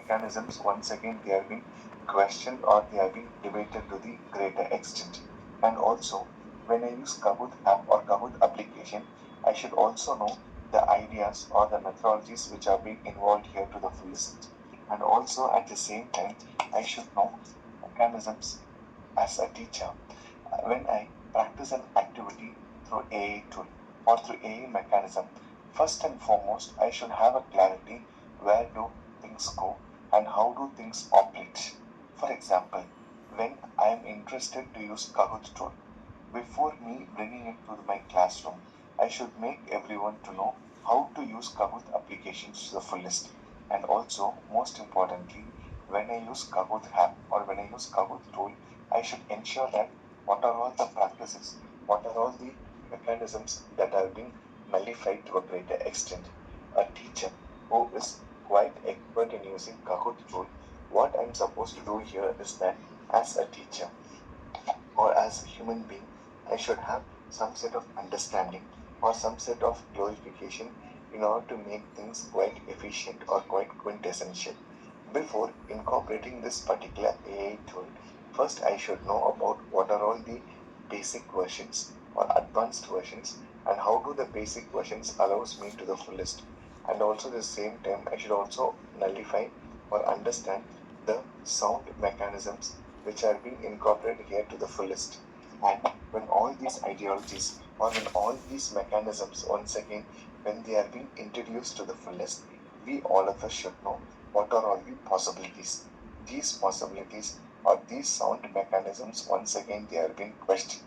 mechanisms, once again, they are being questioned or they are being debated to the greater extent. And also, when I use Kahoot app or Kahoot application, I should also know the ideas or the methodologies which are being involved here to the fullest. And also, at the same time, I should know mechanisms as a teacher. When I practice an activity through AI tool or through AI mechanism, first and foremost, I should have a clarity where do things go and how do things operate. For example, when I am interested to use Kahoot tool, before me bringing it to my classroom, I should make everyone to know how to use Kahoot applications to the fullest. And also, most importantly, when I use Kahoot app or when I use Kahoot tool, I should ensure that what are all the practices, what are all the mechanisms that are being nullified to a greater extent. A teacher who is quite expert in using Kahoot tool, what I'm supposed to do here is that as a teacher, or as a human being, I should have some set of understanding or some set of glorification in order to make things quite efficient or quite quintessential. Before incorporating this particular AI tool, first I should know about what are all the basic versions or advanced versions and how do the basic versions allows me to the fullest. And also at the same time, I should also nullify or understand the sound mechanisms which are being incorporated here to the fullest. And when all these ideologies or when all these mechanisms, once again, when they are being introduced to the fullest, we all of us should know what are all the possibilities. These possibilities or these sound mechanisms, once again, they are being questioned.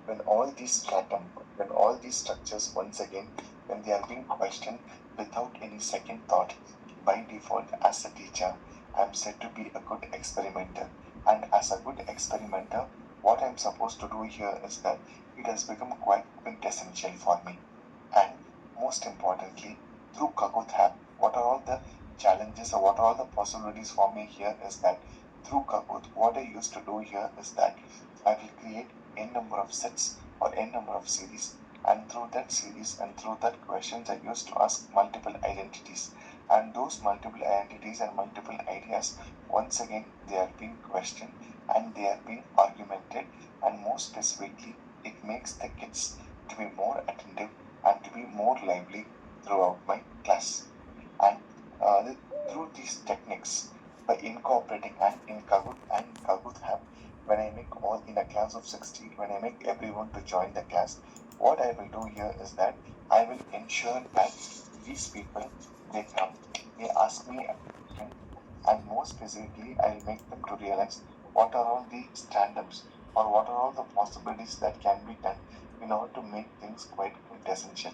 When all these stratum, when all these structures, once again, when they are being questioned without any second thought, by default, as a teacher, I am said to be a good experimenter. And as a good experimenter, what I'm supposed to do here is that it has become quite quintessential for me. And most importantly, through Kahoot app, what are all the challenges or what are all the possibilities for me here is that through Kahoot, what I used to do here is that I will create n number of sets or n number of series, and through that series and through that questions, I used to ask multiple identities, and those multiple identities and multiple ideas, once again, they are being questioned and they are being argumented, and more specifically, it makes the kids to be more attentive and to be more lively throughout my class. And uh, through these techniques, by incorporating and in Kahoot app, when I make all in a class of 60, when I make everyone to join the class, what I will do here is that I will ensure that these people, they come, they ask me a question, and more specifically, I will make them to realize what are all the stand-ups or what are all the possibilities that can be done in order to make things quite quintessential.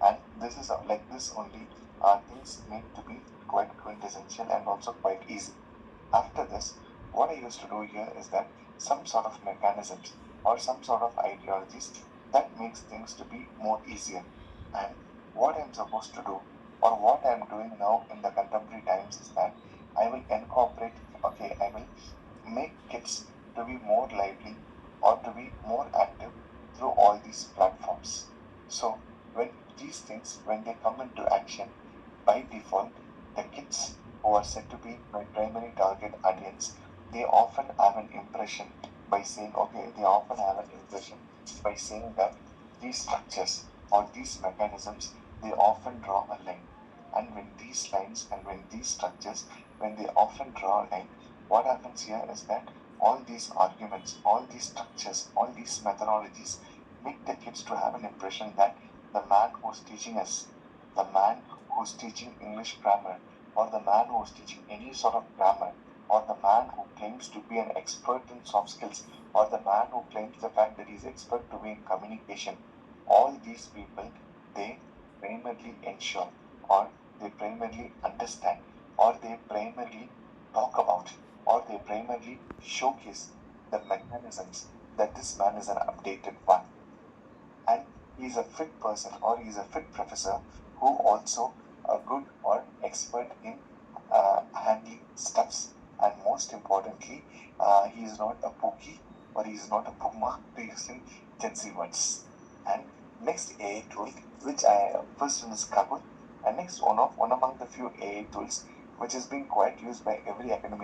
And this is like this only, things need to be quite quintessential and also quite easy. After this, what I used to do here is that some sort of mechanisms or some sort of ideologies that makes things to be more easier. And what I'm supposed to do or what I'm doing now in the contemporary times is that I will incorporate, okay, I will make kids to be more lively or to be more active through all these platforms. So when these things, when they come into action, by default, the kids who are said to be my primary target audience, they often have an impression by saying, okay, they often have an impression by saying that these structures or these mechanisms, they often draw a line. And when these lines and when these structures, when they often draw a line, what happens here is that all these arguments, all these structures, all these methodologies make the kids to have an impression that the man who's teaching us, the man who's teaching English grammar, or the man who's teaching any sort of grammar, or the man who claims to be an expert in soft skills, or the man who claims the fact that he's expert to be in communication, all these people, they primarily ensure, or they primarily understand, or they primarily talk about, or they primarily showcase the mechanisms that this man is an updated one, and he is a fit person or he is a fit professor who also a good or expert in handling stuffs, and most importantly, he is not a pookie or he is not a puma to using Gen Z words. And next AI tool which I first one is Kahoot, and next one among the few AI tools which is being quite used by every academician